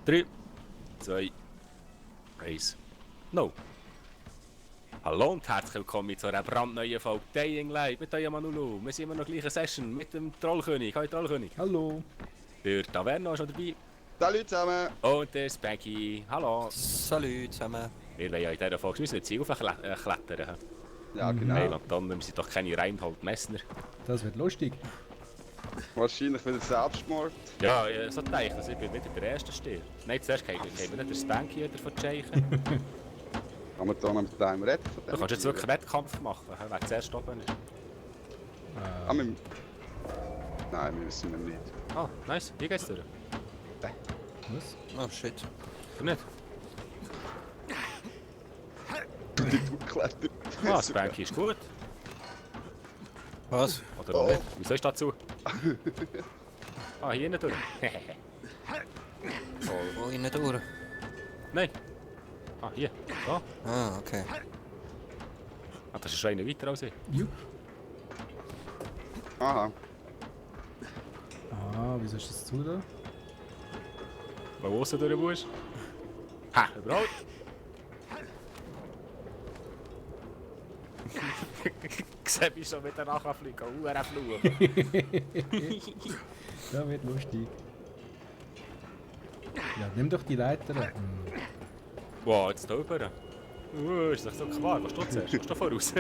3, 2, 1. No. Hallo und herzlich willkommen zu einer brandneuen Folge Dying Light mit eurem Manulu. Wir sind immer noch gleiche Session mit dem Trollkönig. Hallo Trollkönig. Hallo. Der Taverno ist schon dabei. Salut zusammen! Und der Spanky. Hallo. Salut zusammen. Wir wollen ja in dieser Folge nicht Ziel klettern. Ja, genau. Nein, und dann wir sind doch keine Reinhold-Messner. Das wird lustig. Wahrscheinlich wieder Selbstmord. Ja, so denke ich, dass ich bin wieder der Erste stehe. Nein, zuerst gehen wir nicht den Spanky wieder von Tscheichen. Kann man da noch mit einem retten? Du kannst jetzt wirklich Wettkampf machen, wer zuerst oben ist. Ah, wir... Nein, wir wissen wir nicht. Ah, nice. Hier geht's durch. Was? Oh shit. Du nicht? Du klettert. Ah, Spanky ist gut. Was? Oder auch nicht? Wieso ist das zu? Ah, hier nicht durch. Wo innen durch? Nein. Ah, hier. Da. Ah, okay. Ah, das ist schon einer weiter als ich. Jupp. Aha. Ah, wieso ist das zu da? Weil du aussen durch musst. Ha, überhaupt. Sehe ich schon wieder nachfliegen. Fluch. Das wird lustig. Ja, nimm doch die Leiter. Wow, jetzt da rüber. Ist das so klar? Was du zuerst? Gehst du voraus?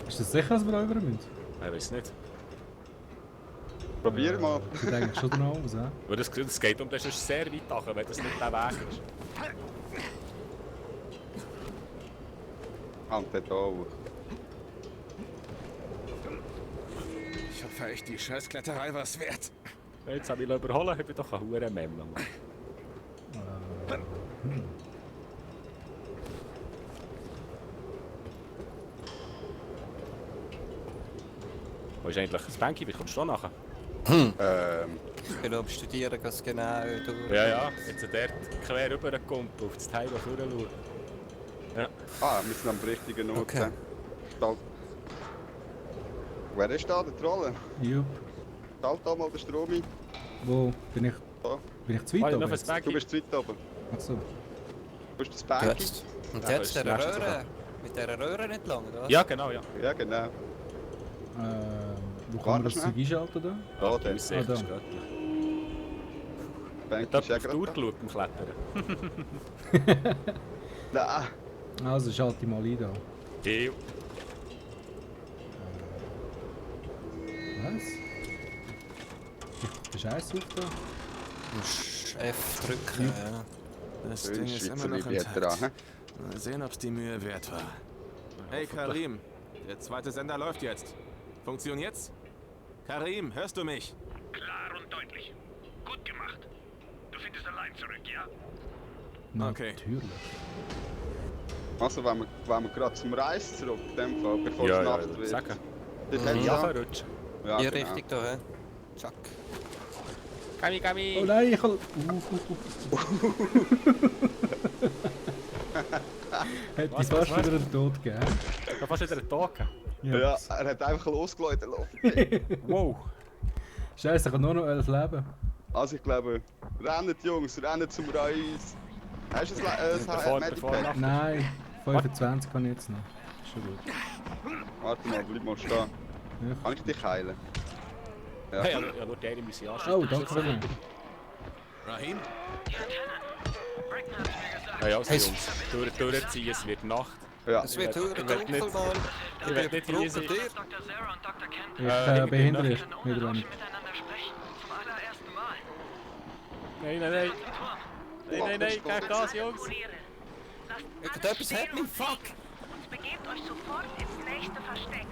Ist das sicher, dass wir da rüber müssen? Ich weiß nicht. Probier mal. Sieht eigentlich schon noch aus, hä? Weil das geht das ist sehr weit nachher, wenn das nicht der Weg ist. Und dort auch. Ich hoffe echt, die Scheißkletterei war's wert. Jetzt habe ich ihn überholen, ich bin doch ein Huren Memme. Wo ist eigentlich das Banky? Wie kommst du da nachher? Ich bin am Studieren, ganz genau durch. Ja, jetzt ist der quer rübergekommen, auf das Teil schauen. Ja. Ah, wir sind am richtigen Ort. Okay. Da. Wer ist da, der Trolle? Jupp. Schalt da mal den Strom ein. Wo? Bin ich Da. zu weit Ah, oben noch ein jetzt? Du Banky. bist zu weit oben. Achso. Du bist das Banky. Jetzt. Und Ja, jetzt das der ist das nächste Röhre. Mit dieser Röhre nicht lang, oder? Ja, genau, ja. Ja, genau. Wo kann man Warte das schnell. Zeug einschalten da? Da, Die der Aussicht Ah, da. ist göttlich. Banky Hat ist ja jemand auf die Uhr gerade geschaut beim Klettern? da. Nein. Also schalte ich mal ein da. Viel. Was? Der Scheiß auf da? Du musst F drücken, ja. Das Ding ist Schweizer immer noch Liebe hat er intakt. an, Mal sehen, ob's die Mühe wert war. Hey Karim, der zweite Sender läuft jetzt. Funktioniert's? Karim, hörst du mich? Klar und deutlich. Gut gemacht. Du findest allein zurück, ja? Okay. Natürlich. Also, wenn wir gerade zum Reis zurück, in dem Fall, bevor es Ja, Nacht wird. sagen. Das Mhm. hat Ja, ja. verrutschen. Ja, Hier genau. richtig da, hä? Zack. Kami. Oh nein, ich kann... Hätte ich Was, fast was? wieder einen Tod gegeben. Da fast wieder einen Tag. Ja, er hat einfach losgeläutet. Wow. Scheiße, ich habe nur noch 11 Leben. Also ich glaube, rennt Jungs, rennt zum Reis. Hast du Bevor- ein bevor Medipad? Nein, 25 kann ich jetzt noch. Ist schon gut. Warte mal, bleib mal stehen. Ja. Kann ich dich heilen? Ja. Hey, ja, nur der muss ich anschließen. Oh, danke sehr. Rahim? Bracken hat mir gesagt. Ja, also Hey, Jungs, durchziehen, es wird Nacht. Ja. Es wird höher ich werd dunkel, nicht- Mann. Ich werde nicht hier sein. Dir. Dr. Sarah und Dr. Kent Ich ich behindere bin dich können wieder ohne an. Rauschen miteinander sprechen. Zum allerersten Mal. Nein. Zum Turm. Nein, gegen das, Jungs. Lasst Irgendetwas hat mich, fuck! und begebt euch sofort ins nächste Versteck.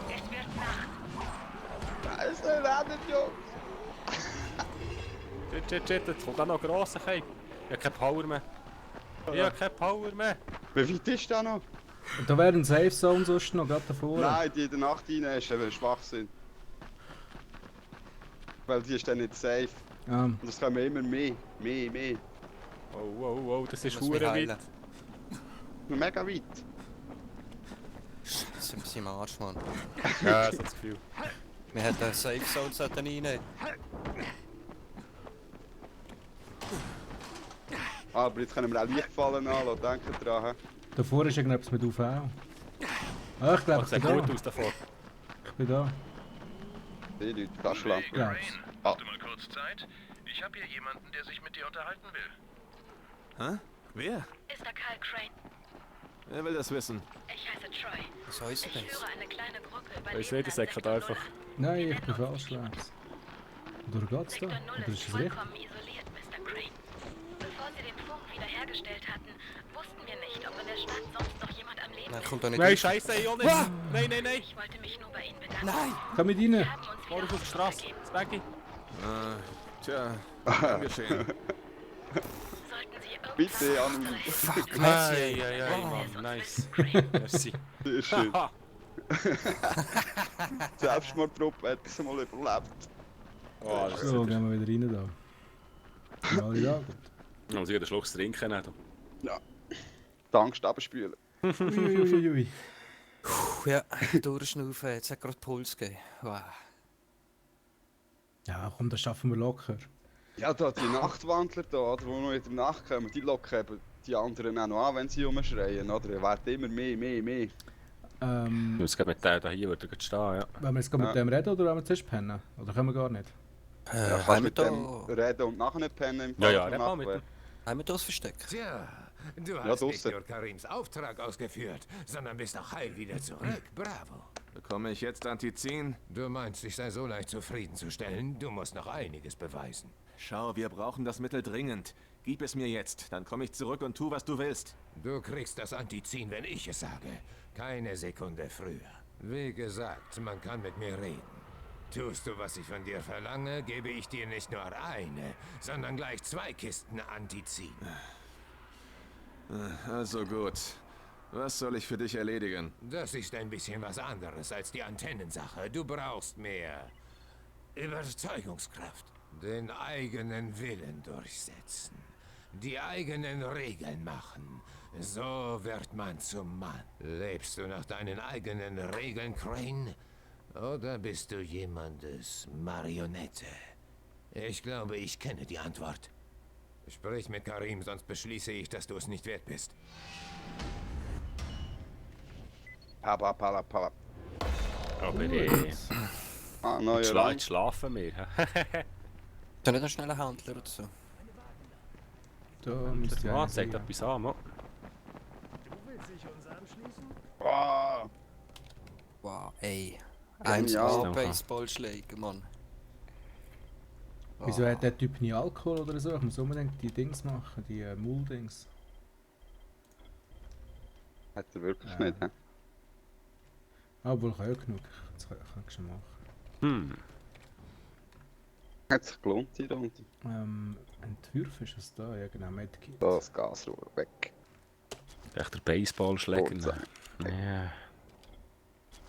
Es wird Nacht. Also, rennt Jungs! Shit, jetzt kommt auch noch grosser Cape. Ich habe keine Power mehr. Ich habe keine Power mehr. Wie weit ist da noch? Und da wäre ein Safe Zone sonst noch, gerade davor. Nein, die in der Nacht rein ist eben Schwachsinn. Weil die ist dann nicht safe. Und es kommen immer mehr. Oh, das ist Muss mich hure heilen. weit. Noch mega weit. Scheiße, wir sind im Arsch, Mann. Ja, so das Gefühl. Wir hätten eine Safe Zone reinnehmen. Aber jetzt können wir auch Lichtfallen anlassen, denkt dran. Da vorne ist irgendetwas mit UV. Ah, ich glaube, Das ich sieht bin gut da. aus davor. Ich bin da. Die Leute, das schlank. Hey, Ja. Crane, hast du mal kurz Zeit? Ich habe hier jemanden, der sich mit dir unterhalten will. Hä? Wer? Ist da Karl Crane? Wer will das wissen? Ich heiße Troy. Was heisst Ich das? führe eine kleine Gruppe Ich Überlebender sehe, das sagt Sektor einfach. Null an. Nein, ich bin falsch, Lance. Oder geht's da? Sektor Null Oder ist ist es richtig? vollkommen isoliert, Mr. Crane. Bevor sie den Funk wiederhergestellt hatten, wussten wir nicht, ob in der Stadt sonst noch jemand am Leben Nein, ist. kommt da nicht Nein, rein. scheiße, ich auch nicht. Nein, nein, nein. Ich wollte mich nur bei Ihnen bedanken. Nein! Komm mit rein! Wir haben uns Fahr wieder auf die Straße. gegeben. Das Baggy. Tja, gern geschehen. Sollten Sie irgendwas Bitte, Anu. ausreichen, Fuck, Hey, merci. hey, hey, Oh. Mann, nice. Crane. Merci. Sehr schön. Haha. Die Selbstmordtruppe hat es mal überlebt. Oh, das So, ist gehen wir wieder rein da. Sind alle da? Gut. Ich muss wieder Schluck zu trinken nehmen. Ja. Dank Stabenspülen. Uiuiuiui. Puh, ja, durchschnaufen, jetzt hat gerade Puls gegeben. Wow. Ja, komm, das schaffen wir locker. Ja, da die Nachtwandler da, die noch in der Nacht kommen, die locken eben die anderen auch noch an, wenn sie rumschreien, oder? Er wird immer mehr. Ich muss gerade mit der da hier wieder stehen, ja. Wollen wir jetzt gerade mit dem reden oder wollen wir zuerst pennen? Oder können wir gar nicht? Ja, Haben kannst wir mit da... dem reden und nachher nicht pennen im Ja, Fall ja, von red mal mit Nachtwächter. dem. Haben wir das versteckt? Tja, du Ja, hast nicht draussen. nur Karims Auftrag ausgeführt, sondern bist auch heil wieder zurück. Bravo. Bekomme ich jetzt Antizin? Du meinst, ich sei so leicht zufriedenzustellen? Du musst noch einiges beweisen. Schau, wir brauchen das Mittel dringend. Gib es mir jetzt, dann komme ich zurück und tu, was du willst. Du kriegst das Antizin, wenn ich es sage. Keine Sekunde früher. Wie gesagt, man kann mit mir reden. Tust du, was ich von dir verlange, gebe ich dir nicht nur eine, sondern gleich 2 Kisten Antizin. Also gut. Was soll ich für dich erledigen? Das ist ein bisschen was anderes als die Antennensache. Du brauchst mehr Überzeugungskraft. Den eigenen Willen durchsetzen. Die eigenen Regeln machen. So wird man zum Mann. Lebst du nach deinen eigenen Regeln, Crane? Oder bist du jemandes Marionette? Ich glaube, ich kenne die Antwort. Sprich mit Karim, sonst beschließe ich, dass du es nicht wert bist. Pala. Aber Ah, neuer Rang. jetzt schlafen wir. Da nicht noch schnell einen Handler oder so. Da müsste Ja, ja zeigt etwas an, Mann. Ah, Wow, ey. Genial. 1A Baseballschläger, Mann. Wieso hat der Typ nie Alkohol oder so? Ich muss unbedingt die Dings machen, die Mull-Dings. hat er wirklich nicht, hä? Obwohl, ich habe ja genug. Das kann ich schon machen. Hat sich gelohnt, die Runde. Entwürfe ist es da? Ja genau, Medkit. Das Gasrohr weg. Echt der Baseballschläger. Gut sein. Ja.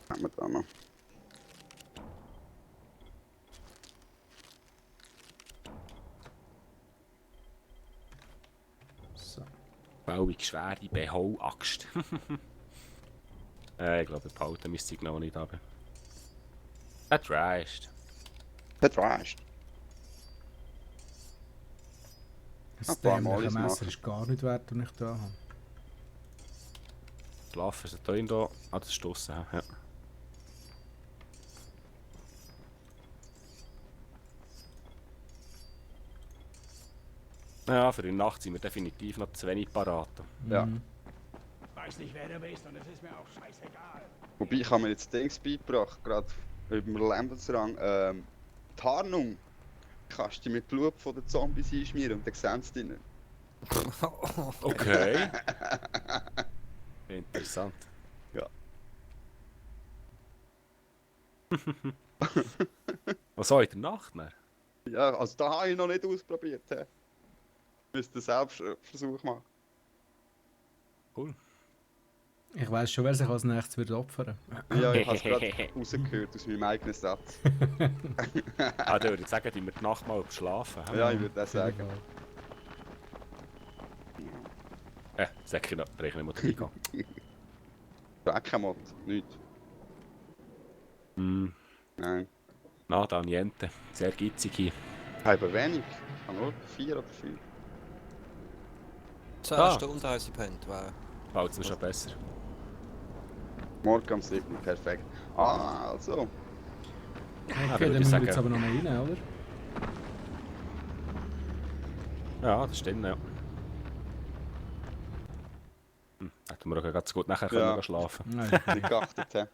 Haben wir da noch. So. Bauig schwere Behau-Axt. Ich glaube, behalten mein Signal nicht runter. Das reicht. Das reicht. Das Ein paar Mal dämliche ist Messer machen. ist gar nicht wert, das ich da habe. Schlafen ist da drin da. Ah, das ist draussen, ja. Ja, für die Nacht sind wir definitiv noch zu wenig parat. Ja. Weiß nicht, wer du bist und es ist mir auch scheißegal. Wobei, ich habe mir jetzt Dings beigebracht, gerade über den Lebensrang. Tarnung. Kannst du mit Blut von den Zombies einschmieren und dann sehen sie dich nicht. Okay. Interessant. Ja. Was soll in der Nacht, ne? Ja, also da habe ich noch nicht ausprobiert. He. Müsste selbst Versuch machen. Cool. Ich weiß schon, wer sich als nächstes wird opfern. Ja, ich habe es gerade rausgehört aus meinem eigenen Satz. Ah, da würde ich sagen, die wir die Nacht mal schlafen. Ja, ich würde das sagen. Sag ich noch, rechne ich mal reingehen. Weckenmod, nichts. Nein. Nada, niente. Sehr gitzig hier. Ich habe wenig. Ich habe nur 4 oder 5. 10 Stunden haben sie gepennt. Fällt es mir schon besser. Morgen am 7. Perfekt. Ah, also. Okay, würde dann ich müssen wir sagen. jetzt aber noch mal rein, oder? Ja, das stimmt, ja. Hätten wir auch ganz gut nachher Ja. können schlafen. Nein. Nicht geachtet, hä?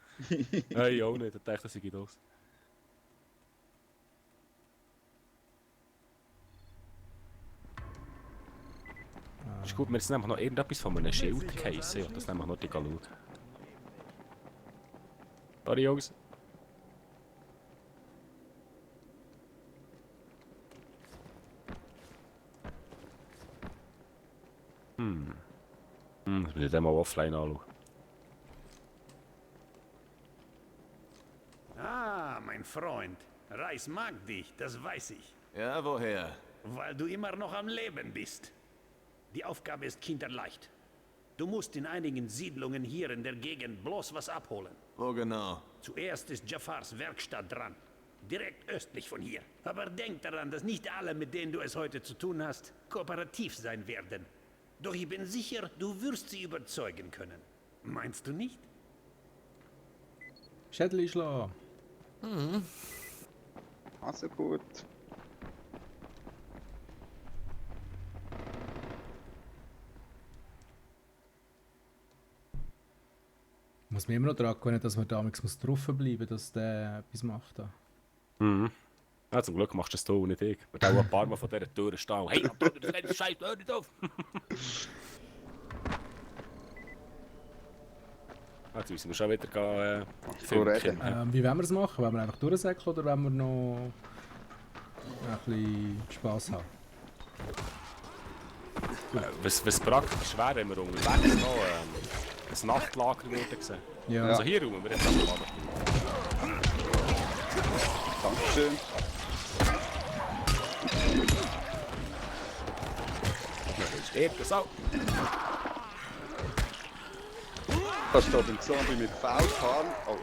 Hey, auch nicht, ich dachte, das sei das. Ist gut, wir jetzt nämlich noch irgendetwas von einem Schild geheissen. Ja, das nehmen wir noch die schauen. Sorry, Jungs. Das will ich dann mal offline anschauen. Ah, mein Freund. Reis mag dich, das weiß ich. Ja, woher? Weil du immer noch am Leben bist. Die Aufgabe ist kinderleicht. Du musst in einigen Siedlungen hier in der Gegend bloß was abholen. Wo genau? Zuerst ist Jafars Werkstatt dran. Direkt östlich von hier. Aber denk daran, dass nicht alle, mit denen du es heute zu tun hast, kooperativ sein werden. Doch ich bin sicher, du wirst sie überzeugen können. Meinst du nicht? Schädel schlagen. Also gut. Muss mir immer noch daran gewöhnen, dass man damals drauf bleiben muss, dass der etwas macht. Da. Ja, zum Glück machst du es du und nicht ich. Wir haben auch ein paar Mal von dieser Tür stehen. Hey, das ist Scheiß, hör nicht auf! Jetzt müssen wir schon wieder gehen, reden. Wie wollen wir es machen? Wollen wir einfach durchsäckeln oder wollen wir noch ein bisschen Spass haben? Was praktisch wäre, wenn wir unterwegs noch ein Nachtlager würden sehen. Ja. Also hier räumen wir jetzt einfach mal. Dankeschön. Stirbt das auch. Das steht im Zombie mit Feldhaaren. Oh.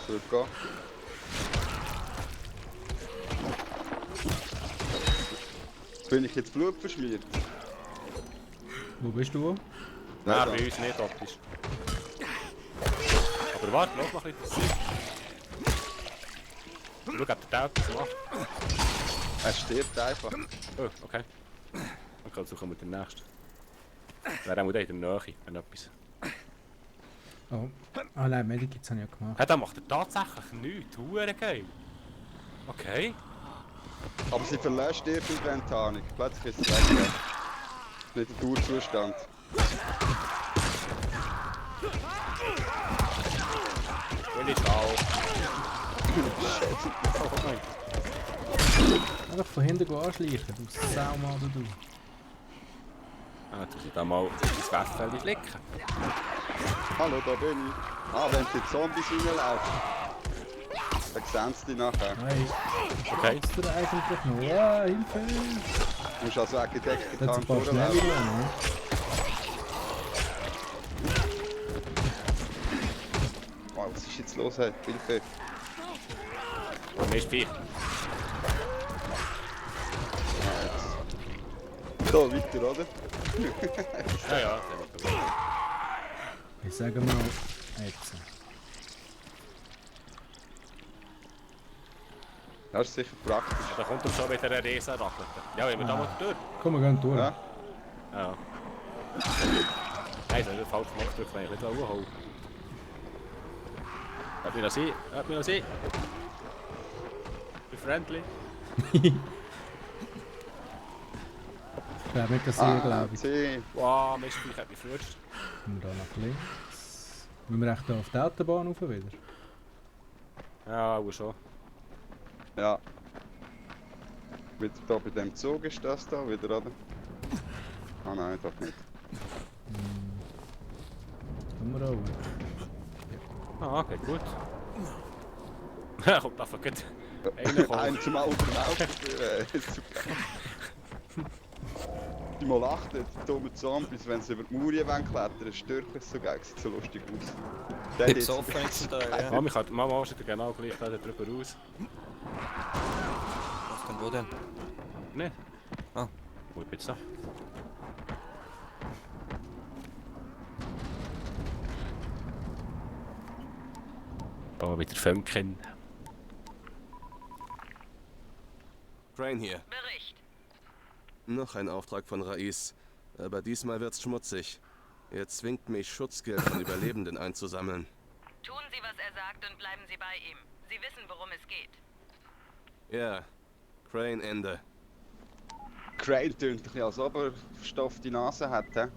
Zurückgehen. Bin ich jetzt Blut verschmiert? Wo bist du? Nein, bei uns nicht optisch. Aber warte, lass mal ein bisschen. Schau, ob der etwas macht. Er stirbt einfach. Oh, okay. Dann suchen wir den nächsten. Wäre auch in der Nähe, wenn etwas. Oh. Ah nein, Medikits habe ich ja gemacht. Ja, dann macht er tatsächlich nichts. Hure geil. Okay. Aber sie verlässt die Inventarnik. Plötzlich ist es weg. Nicht der Dauerzustand. Und ich auch. Einfach von hinten anschleichen, du Saumann, du. Ah, tust du da mal ins Weffeli flicken. Hallo, da bin ich. Ah, wenn die Zombies reinlaufen, dann sehen sie dich nachher. Hey, Okay. was du eigentlich noch? Ja, Hilfe! Du musst also auch gedeckt Jetzt getan ein paar schnelle vorlaufen. ne? Wow, was ist jetzt los? Hey? Hilfe. Und mir ist viel. So, weiter, oder? Ja, ja. Ich sage mal, jetzt. Das ist sicher praktisch. Da kommt doch schon wieder ein Riesenrackel. Ja, wenn wir da mal durch. Komm, wir gehen durch. Ja. Ja. Nein, so ein falscher Knopf drücken, wenn ich nicht holen. Hört mich noch sein, hört mich noch sein. Be friendly. Ich glaube nicht, dass ich glaube ich. C. Wow, Mist, ich hab mich verrutscht. Und da nach links. Müssen wir echt hier auf die Autobahn rauf wieder? Ja, auch schon. Ja. Wieder da bei dem Zug ist das da, wieder, oder? Ah nein, doch nicht. Kommen wir auch. Ah, okay, gut. Ja, kommt einfach gut. Einer Einen zum Auto laufen. Die mal achten, die dummen Zombies, wenn sie über die Mauer klettern, stört es so geil, sieht so lustig aus. Der Gibt's jetzt- offen jetzt da, ja. Mama steht genau gleich da drüber raus. Was denn, wo denn? nicht. Ah. Wo ich bin jetzt da? Oh, wieder Funken. Crane hier. Bericht. Noch ein Auftrag von Rais. Aber diesmal wird's schmutzig. Er zwingt mich, Schutzgeld von Überlebenden einzusammeln. Tun Sie, was er sagt und bleiben Sie bei ihm. Sie wissen, worum es geht. Ja. Crane Ende. Crane tönt ein bisschen, als ob er verstopfte Nase hat, hä?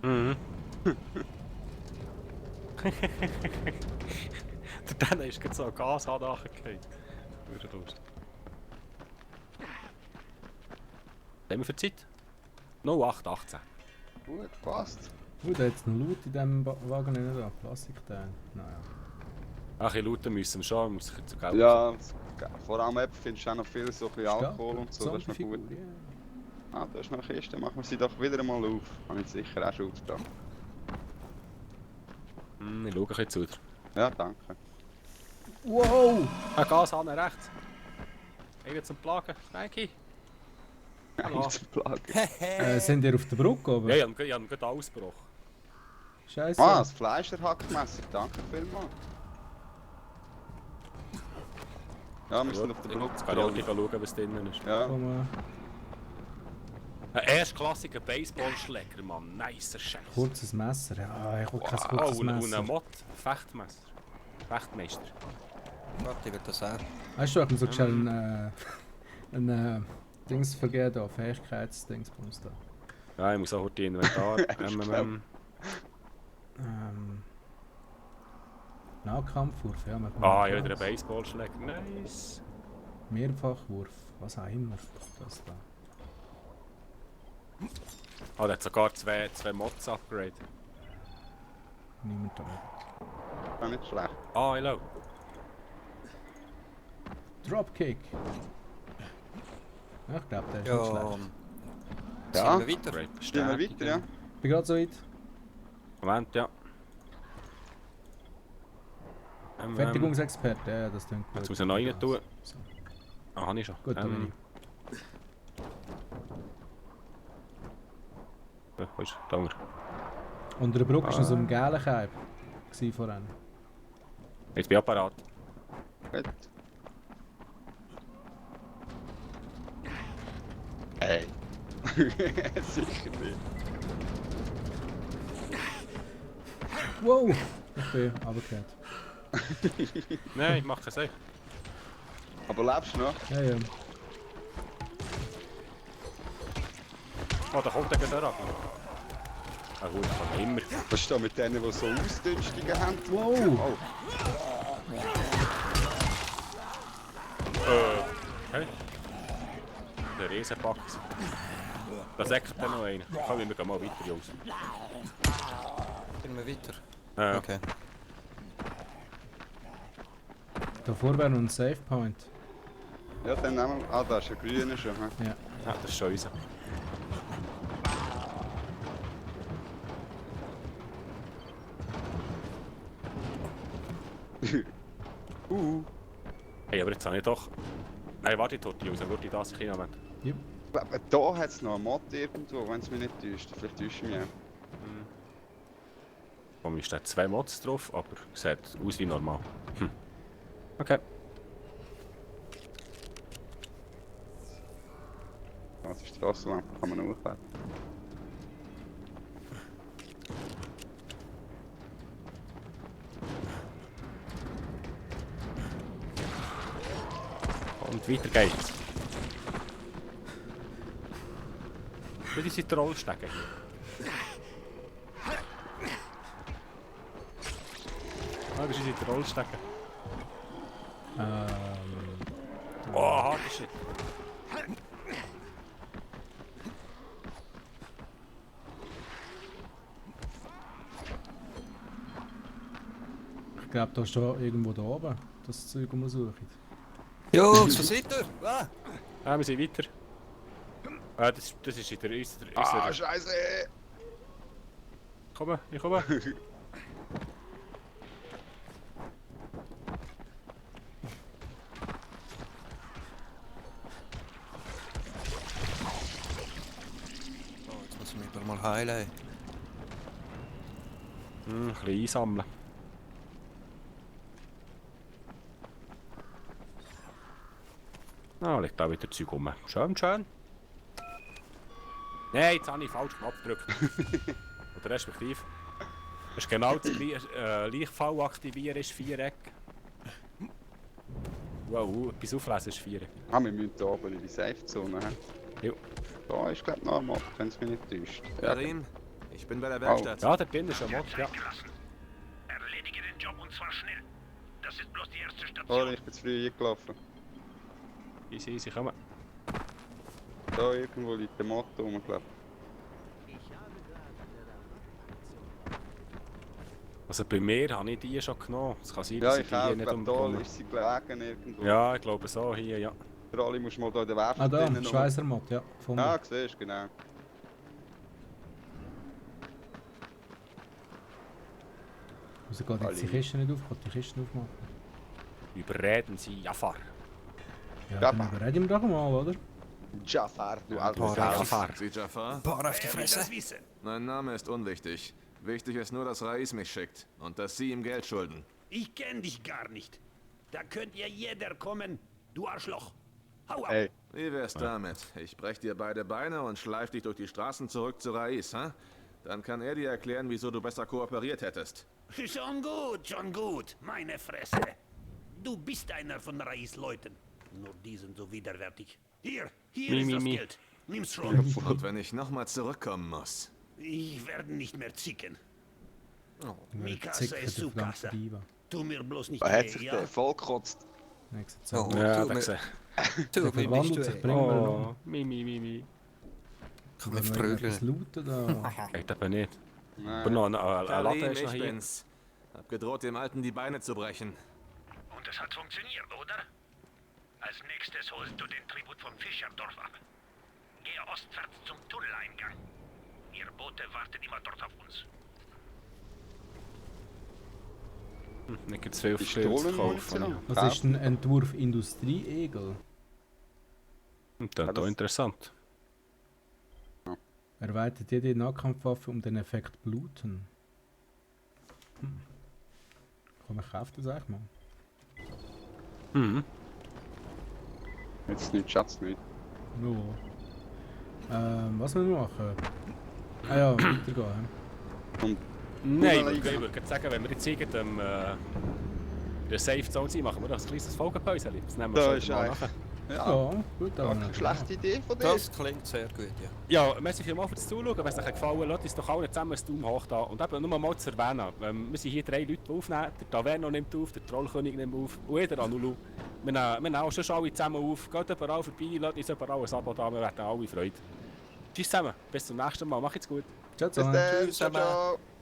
Mhm. Dann ist gerade so ein Gas nachgefallen. Würde los. Was haben wir für Zeit? 0818. Gut, passt. Da hat es noch Loot in diesem Wagen nicht da. Plastikteil. Naja. Ach, ich looten müssen wir schon, muss ich jetzt so Geld. Ja, vor allem eben findest du auch noch viel so ein bisschen Ist Alkohol da? und so, das ist noch gut. Zombie-Figur, ja. Ah, da ist noch eine Kiste, machen wir sie doch wieder einmal auf. Habe ich sicher auch schon aufgetan. Ich schaue ein bisschen zu dir. Ja, danke. Wow! Ein Gashahn rechts. Ich will zum Plagen. Frankie. Hallo. Zur Plage. Sind ihr auf der Brücke oben? Ja, ich habe gerade Ausbruch. Scheiße. Ah, das Fleischerhackmesser, danke vielmals. Ja, wir sind auf der Brücke. Jetzt kann ich auch gleich schauen, was drinnen ist. Ja, Komm, Ein erstklassiger Baseballschläger, Mann. Nicer Scheiß. kurzes Messer. Ja, ich habe kein Wow, kurzes und Messer. ein Mod. Fechtmesser. Fechtmeister. Warte, ich will das auch. Weißt du, ich muss so schnell ein Dings vergeben da, Fähigkeitsdingsbums da. Ja, ich muss auch heute Inventar. Nahkampfwurf, ja. Ah, ja, wieder ein Baseballschläger. Nice. Mehrfachwurf, was auch immer. Das da. Ah, der hat sogar zwei Mods upgrade. Niemand da. auch nicht schlecht. Ah, hello. Dropkick. Ja, ich glaube, der ist nicht Ja, schlecht. Ja. sind wir weiter? Upgrade Stehen wir weiter, ja? Ich bin gerade so weit. Moment, ja. Fertigungsexperte, ja, das klingt gut. Jetzt muss ich noch rein tun. So. Ah, habe ich schon. Gut, da bin Ja, wo ist der Hunger? ich. Unter der Brücke war noch so ein gelber Keib vorhin. Jetzt bin ich parat. Gut. Ey. Sicher nicht. Wow! Ich bin runtergefallen. Nein, ich mache es nicht. Aber lebst du noch? Ja, ja. Oh, da kommt der gerade ab. Ah gut, kann immer. Was ist da mit denen, die so Ausdünstungen haben? Wow! Hä? Der Riesenpax. Da säckert dann noch einer. Komm, wir gehen mal weiter, Jungs. Gehen wir weiter? Ja. Okay. Davor wäre noch ein Save Point. Ja, dann nehmen wir... Ah, da ist ein grüner schon. He? Ja. Ja, das ist schon unser. Hey, aber jetzt habe ich doch... Nein, warte, Totti, Jungs, dann würde ich das ein bisschen Moment. Yep. Aber da hat es noch einen Mod irgendwo, wenn es mich nicht täuscht. Vielleicht täuscht mich auch. Warum ist da 2 Mods drauf, aber sieht aus wie normal. Okay. Das ist die Strassenlampe, kann man hochfahren. Und weiter geht's. Will ich sie in die Rolle stecken? Ah, willst du sie in die Rolle stecken? Oh, harter Shit. Ich glaube, da ist schon irgendwo da oben das Zeug, das wir suchen. Jungs, was seid ihr? Ah. Ah, wir sind weiter. Das ist in der... Ah, Scheiße! Komm, ich komme. Mal heilen. Ein bisschen einsammeln. Ah, liegt da wieder Zeug rum. Schön, schön. Nein, jetzt habe ich falsch Knopf gedrückt. Oder respektive. Das ist genau das gleiche. Lichtfall aktivieren ist Viereck. Wow, etwas auflesen ist Viereck. Ah, wir müssen hier oben in die Safe-Zone. Jo. Da ist glaube ich noch ein Mod, wenn es mich nicht täuscht. Ja, Karim, ich bin bei der Werkstatt. Ja, da drin ist ein Mod, ja. Gelassen. Erledige den Job und zwar schnell. Das ist bloß die erste oh, Station. ich bin zu früh eingelaufen. Easy, easy, komm. Da irgendwo liegt der Mod rum, glaube Also bei mir habe ich die schon genommen. Es kann sein, ich. dass Ja, ich ich die auch. hier nicht Ich glaube, da umbekomme. ist sie gelegen irgendwo. Ja, ich glaube so, hier, ja. Für alle musst du mal da in der Werkstatt Ah, da, drinnen noch- Schweizer Mod, ja. Gefunden. Ah, siehst du, genau. Also geht jetzt die alle. Kiste nicht auf, kann die Kiste aufmachen. Überreden Sie Jafar. Ja, Ja, dann Mann. überreden wir doch mal, oder? Jafar, du alter Boah, Sau. Jafar. Sie Jafar? Paar auf die Er will Fresse. das wissen. Mein Name ist unwichtig. Wichtig ist nur, dass Rais mich schickt und dass Sie ihm Geld schulden. Ich kenn dich gar nicht. Da könnt ihr jeder kommen, du Arschloch. Hau ab. Ey, Wie wär's damit? Ich brech dir beide Beine und schleif dich durch die Straßen zurück zu Rais, hä? Dann kann er dir erklären, wieso du besser kooperiert hättest. Schon gut, schon gut. Meine Fresse. Du bist einer von Rais Leuten. Nur die sind so widerwärtig. Hier ist das Geld. Nimm's schon. Und wenn ich nochmal zurückkommen muss. Ich werde nicht mehr zicken. Mikasa Zicken, ist der zu verdammte Kassa. Diva. Tu mir bloß nicht er hat weh, sich ja? der vollgekotzt. Nächste Oh, Zeit. Ja, tu da mir, gesehen. tu Der mir verwandelt nicht sich, weh. bringen wir Oh, noch. Mimi. Kann mich Wenn wir etwas prügeln. looten da. Geht aber nicht. Aber Nein. noch ein Laden Karim, ist noch ich hier. bin's. Hab gedroht, dem Alten die Beine zu brechen. Und es hat funktioniert, oder? Als nächstes holst du den Tribut vom Fischerdorf ab. Gehe ostwärts zum Tunneleingang. Ihr Boote warten immer dort auf uns. Nicht gibt es viel Spiele zu kaufen. Was ist ein Entwurf Industrieegel? Das ist doch interessant. Erweitert jede Nahkampfwaffe um den Effekt Bluten. Komm, ich kaufe das eigentlich mal. Mhm. Jetzt nicht, Schatz nicht. No. Was müssen wir machen? Ah ja, weitergehen. Und Nein, Tunnel ich würde gerade sagen, wenn wir jetzt in der Safe Zone sind, machen wir doch ein kleines Folgenpäuschen. Das nehmen wir da schon ist mal eigentlich... nachher. Ja, Ja, gut, gar dann. keine schlechte Idee von dir. Das klingt sehr gut, ja. Ja, merci vielmals fürs Zuschauen. Wenn es euch gefallen hat, lasst uns doch alle zusammen einen Daumen hoch da. Und eben nur mal zu erwähnen, wir sind hier 3 Leute, die aufnehmen. Der Taverno nimmt auf, der Trollkönig nimmt auf und jeder Anulu. Wir nehmen auch schon alle zusammen auf. Geht überall vorbei, lasst uns überall ein Abo da, wir werden alle Freude. Tschüss zusammen, bis zum nächsten Mal, macht's gut. Ciao Bis zusammen. dann, Tschüss ciao, zusammen. ciao.